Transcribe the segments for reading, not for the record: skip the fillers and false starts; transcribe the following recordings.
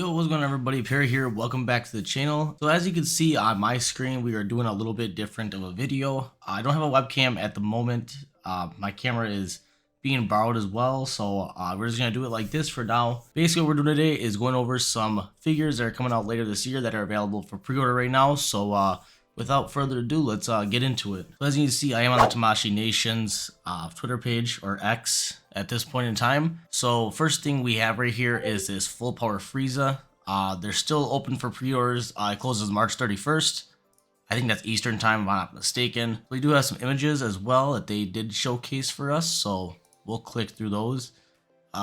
Yo, what's going on everybody, Perry here, welcome back to the channel. So as you can see on my screen, we are doing a little bit different of a video. I don't have a webcam at the moment. My camera is being borrowed as well, so we're just going to do it like this for now. Basically what we're doing today is going over some figures that are coming out later this year that are available for pre-order right now. So without further ado, let's get into it. So as you can see, I am on the Tamashii Nations Twitter page, or X, at this point in time. So first thing we have right here is this full power Frieza. They're still open for pre-orders. It closes March 31st. I think that's Eastern time if I'm not mistaken. We do have some images as well that they did showcase for us, so we'll click through those.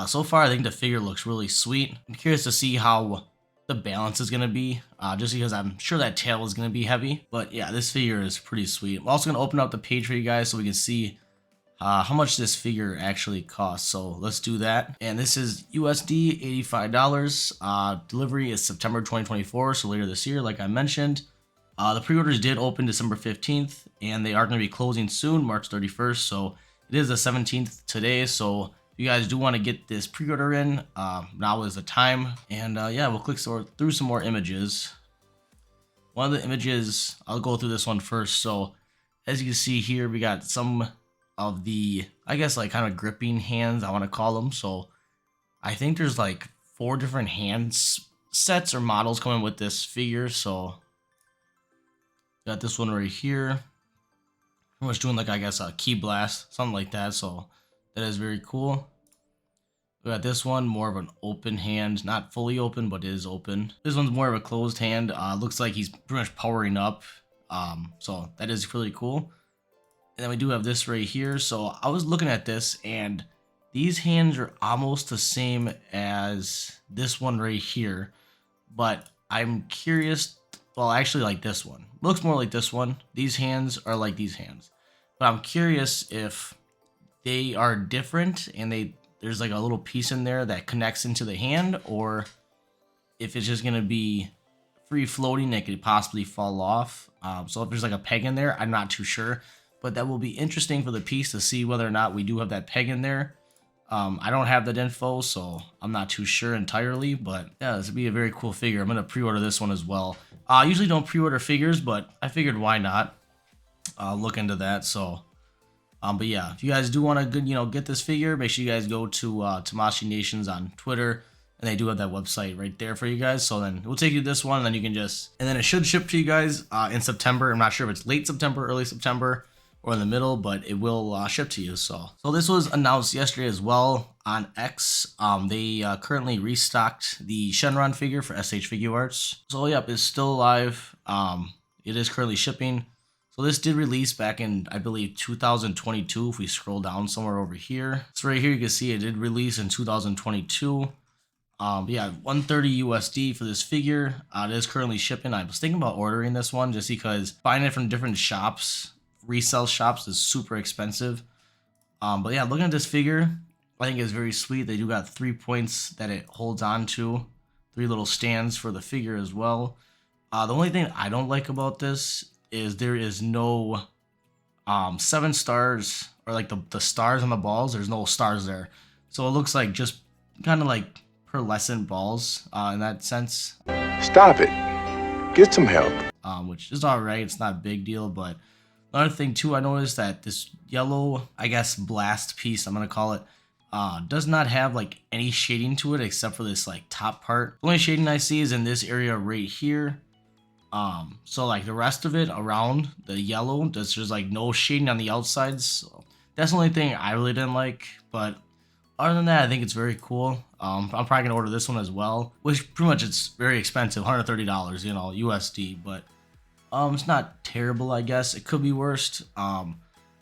So far I think the figure looks really sweet. I'm curious to see how the balance is going to be, just because I'm sure that tail is going to be heavy. But yeah, this figure is pretty sweet. I'm also going to open up the page for you guys so we can see how much this figure actually costs. So let's do that. And this is USD $85. Delivery is September 2024, so later this year, like I mentioned. The pre-orders did open December 15th, and they are going to be closing soon, March 31st. So it is the 17th today. So if you guys do want to get this pre-order in, now is the time. And yeah, we'll click through some more images. One of the images, I'll go through this one first. So as you can see here, we got some of the, I guess, like kind of gripping hands, I want to call them. So I think there's like 4 different hands sets or models coming with this figure. So got this one right here, pretty much doing like, I guess, a key blast, something like that. So that is very cool. We got this one, more of an open hand, not fully open, but it is open. This one's more of a closed hand. Looks like he's pretty much powering up. So that is really cool. And then we do have this right here. So I was looking at this, and these hands are almost the same as this one right here. But I'm curious, well, actually like this one. Looks more like this one. These hands are like these hands. But I'm curious if they are different and there's like a little piece in there that connects into the hand, or if it's just going to be free floating, it could possibly fall off. So if there's like a peg in there, I'm not too sure. But that will be interesting for the piece to see whether or not we do have that peg in there. I don't have that info, so I'm not too sure entirely. But yeah, this would be a very cool figure. I'm going to pre-order this one as well. I usually don't pre-order figures, but I figured why not look into that. So, but yeah, if you guys do want to get this figure, make sure you guys go to Tamashii Nations on Twitter. And they do have that website right there for you guys. So then we'll take you to this one, and then you can and then it should ship to you guys in September. I'm not sure if it's late September, early September, or in the middle, but it will ship to you. So this was announced yesterday as well on X. They currently restocked the Shenron figure for SH Figuarts. So yep, it's still alive. It is currently shipping. So this did release back in, I believe, 2022. If we scroll down somewhere over here, so right here you can see it did release in 2022. Yeah, 130 USD for this figure. It is currently shipping. I was thinking about ordering this one just because finding it from different shops, resale shops, is super expensive. But yeah, looking at this figure, I think it's very sweet. They do got 3 points that it holds on to, 3 little stands for the figure as well. The only thing I don't like about this is there is no 7 stars, or like the stars on the balls. There's no stars there, so it looks like just kind of like pearlescent balls in that sense. Stop it. Get some help. Which is alright. It's not a big deal. But another thing too, I noticed that this yellow, I guess, blast piece, I'm gonna call it, does not have like any shading to it except for this like top part. The only shading I see is in this area right here. So like the rest of it around the yellow, there's just like no shading on the outsides. So that's the only thing I really didn't like. But other than that, I think it's very cool. I'm probably gonna order this one as well, which pretty much it's very expensive, $130, USD. But it's not terrible, I guess. It could be worse. I'm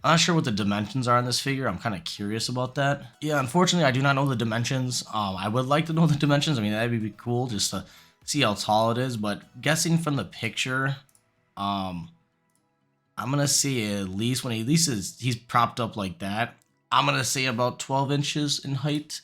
not sure what the dimensions are on this figure. I'm kind of curious about that. Yeah, unfortunately, I do not know the dimensions. I would like to know the dimensions. I mean, that'd be cool just to see how tall it is. But guessing from the picture, I'm gonna say at least he's propped up like that, I'm gonna say about 12 inches in height.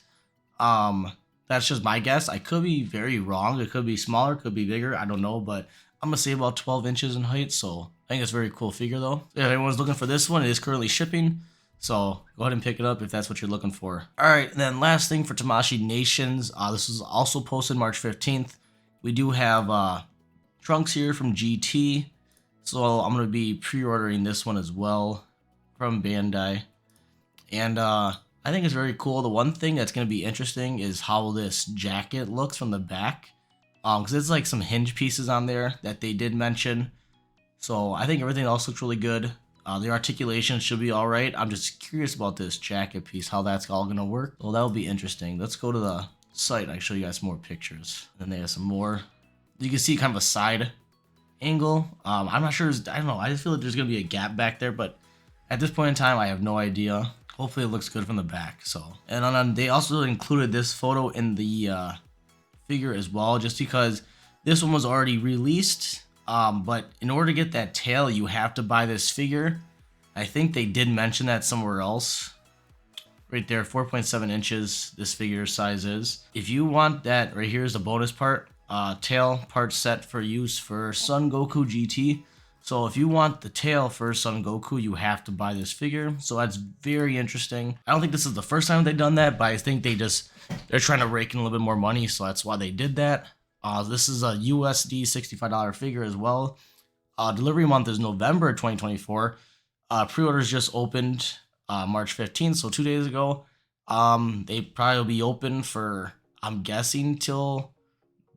That's just my guess. I could be very wrong. It could be smaller, could be bigger. I don't know, but I'm gonna say about 12 inches in height. So I think it's a very cool figure though. If anyone's looking for this one, it is currently shipping. So go ahead and pick it up if that's what you're looking for. All right, and then last thing for Tamashii Nations, this was also posted March 15th. We do have Trunks here from GT, so I'm going to be pre-ordering this one as well from Bandai. And I think it's very cool. The one thing that's going to be interesting is how this jacket looks from the back, because it's like some hinge pieces on there that they did mention. So I think everything else looks really good. The articulation should be all right. I'm just curious about this jacket piece, how that's all going to work. Well, that'll be interesting. Let's go to the site. I can show you guys some more pictures. And they have some more. You can see kind of a side angle. I'm not sure. I don't know. I just feel like there's going to be a gap back there, but at this point in time, I have no idea. Hopefully it looks good from the back. So, and then they also included this photo in the figure as well, just because this one was already released. But in order to get that tail, you have to buy this figure. I think they did mention that somewhere else. Right there, 4.7 inches this figure size is. If you want that, right here is the bonus part. Tail part set for use for Son Goku GT. So if you want the tail for Son Goku, you have to buy this figure. So that's very interesting. I don't think this is the first time they've done that, but I think they're trying to rake in a little bit more money, so that's why they did that. This is a USD $65 figure as well. Delivery month is November 2024. Pre-orders just opened March 15th, so 2 days ago. They probably will be open for, I'm guessing, till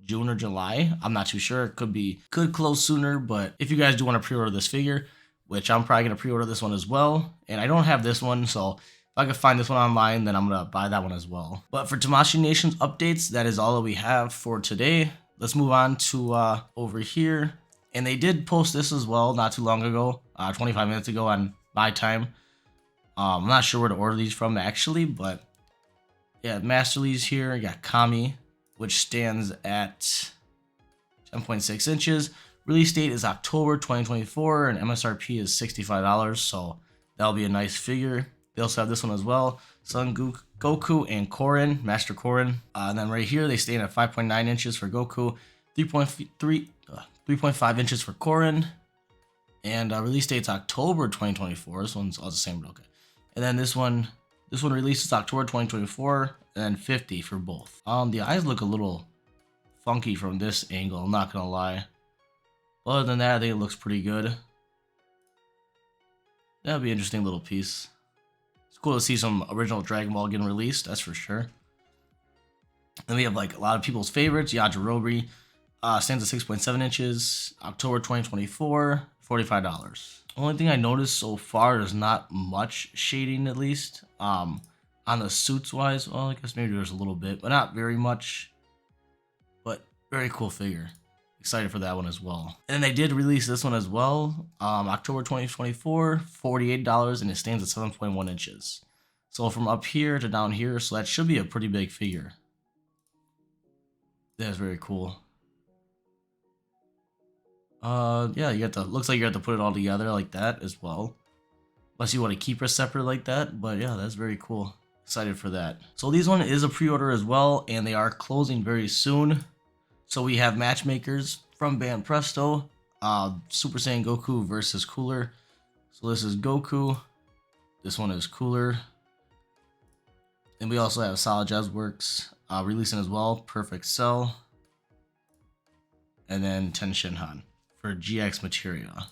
June or July. I'm not too sure. It could close sooner, but if you guys do want to pre-order this figure, which I'm probably going to pre-order this one as well, and I don't have this one, so if I can find this one online, then I'm going to buy that one as well. But for Tamashii Nation's updates, that is all that we have for today. Let's move on to over here. And they did post this as well not too long ago, 25 minutes ago on my time. I'm not sure where to order these from actually, but yeah, Masterly's here. I got Kami, which stands at 10.6 inches. Release date is October 2024, and MSRP is $65, so that'll be a nice figure. They also have this one as well, Son Goku and Korin, Master Korin. And then right here, they stand at 5.9 inches for Goku, 3.5 inches for Korin, and release date's October 2024. This one's all the same, but okay. And then this one releases October 2024. And then 50 for both. The eyes look a little funky from this angle, I'm not gonna lie. Other than that, I think it looks pretty good. That'll be an interesting little piece. It's cool to see some original Dragon Ball getting released, that's for sure. Then we have like a lot of people's favorites. Yajirobe stands at 6.7 inches, October 2024, $45. Only thing I noticed so far is not much shading, at least. On the suits wise, well, I guess maybe there's a little bit, but not very much. But very cool figure. Excited for that one as well. And they did release this one as well. October 2024, $48, and it stands at 7.1 inches. So from up here to down here, so that should be a pretty big figure. That's very cool. Yeah, you got to, looks like you have to put it all together like that as well. Unless you want to keep it separate like that, but yeah, that's very cool. Excited for that. So these one is a pre-order as well, and they are closing very soon. So we have Matchmakers from Band Presto, Super Saiyan Goku versus Cooler. So this is Goku. This one is Cooler. And we also have Solid Jazz Works releasing as well, Perfect Cell. And then Tien Shenron for GxMateria.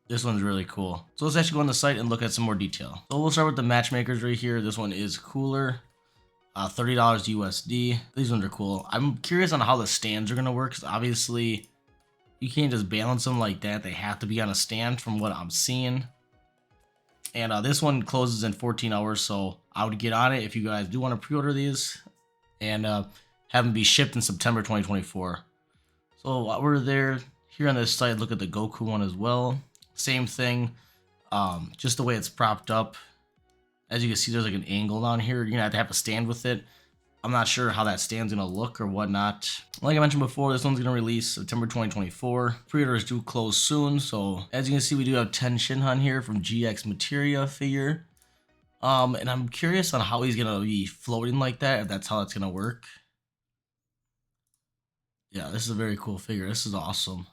This one's really cool. So let's actually go on the site and look at some more detail. So we'll start with the Matchmakers right here. This one is Cooler, $30 USD. These ones are cool. I'm curious on how the stands are gonna work, because obviously you can't just balance them like that. They have to be on a stand from what I'm seeing. And this one closes in 14 hours, so I would get on it if you guys do want to pre-order these and have them be shipped in September 2024. So while we're there, here on this site, look at the Goku one as well. Same thing, just the way it's propped up. As you can see, there's like an angle down here. You're gonna have to stand with it. I'm not sure how that stand's gonna look or whatnot. Like I mentioned before, this one's gonna release September 2024. Pre-orders do close soon, so as you can see, we do have Tien Shenron here from GxMateria figure. And I'm curious on how he's gonna be floating like that, if that's how it's gonna work. Yeah, this is a very cool figure. This is awesome.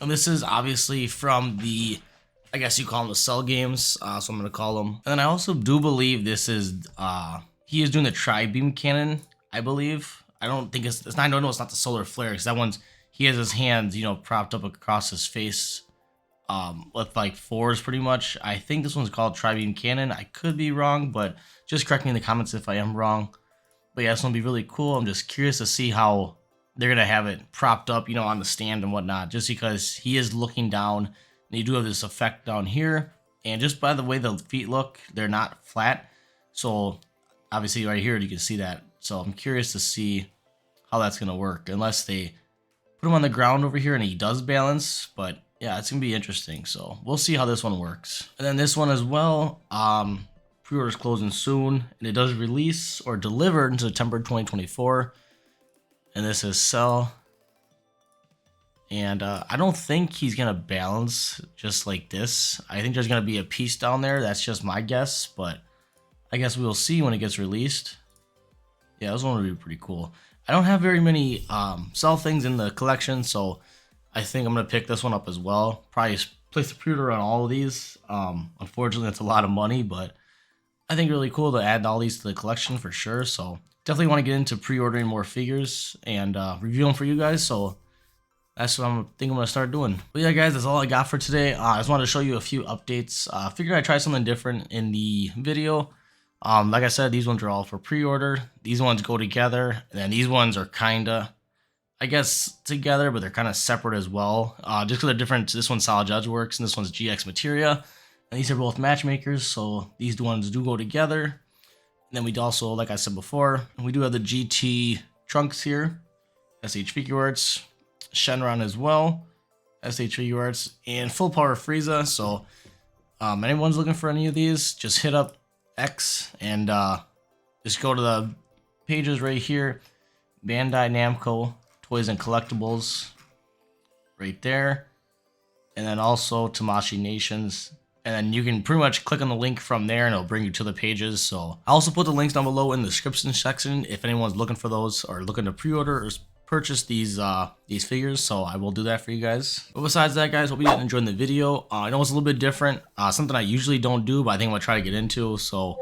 And this is obviously from the, I guess you call them the Cell games, so I'm going to call them. And then I also do believe this is, he is doing the Tri-Beam Cannon, I believe. I don't think it's not. No, it's not the solar flare, because that one's, he has his hands, you know, propped up across his face, with like fours pretty much. I think this one's called Tri-Beam Cannon. I could be wrong, but just correct me in the comments if I am wrong. But yeah, this one will be really cool. I'm just curious to see how they're gonna have it propped up, you know, on the stand and whatnot, just because he is looking down, and you do have this effect down here. And just by the way the feet look, they're not flat. So obviously right here you can see that. So I'm curious to see how that's gonna work, unless they put him on the ground over here and he does balance. But yeah, it's gonna be interesting. So we'll see how this one works. And then this one as well, pre-orders closing soon, and it does release or deliver in September 2024. And this is Cell. And I don't think he's gonna balance just like this. I think there's gonna be a piece down there. That's just my guess, but I guess we'll see when it gets released. Yeah, this one would be pretty cool. I don't have very many Cell things in the collection, so I think I'm gonna pick this one up as well. Probably place the pre-order on all of these. Unfortunately, that's a lot of money, but I think really cool to add all these to the collection for sure. So definitely want to get into pre-ordering more figures and review them for you guys. So that's what I'm gonna start doing. But yeah, guys, that's all I got for today. I just wanted to show you a few updates. Figured I'd try something different in the video. Like I said, these ones are all for pre-order. These ones go together, and then these ones are kinda, I guess, together, but they're kind of separate as well. Just because they're different. This one's Solid Judge Works, and this one's GxMateria. And these are both matchmakers, so these ones do go together. And then we also, like I said before, we do have the GT Trunks here, SH Figuarts, Shenron as well, SH Figuarts, and full power Frieza. So anyone's looking for any of these, just hit up X and just go to the pages right here, Bandai Namco Toys and Collectibles, right there, and then also Tamashii Nations. And then you can pretty much click on the link from there and it'll bring you to the pages. So I'll also put the links down below in the description section if anyone's looking for those or looking to pre-order or purchase these figures. So I will do that for you guys. But besides that, guys, hope you guys enjoyed the video. I know it's a little bit different, something I usually don't do, but I think I'm gonna try to get into. So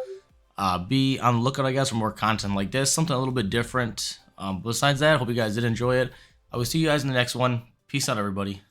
be on the lookout, I guess, for more content like this, something a little bit different. Besides that, hope you guys did enjoy it. I will see you guys in the next one. Peace out, everybody.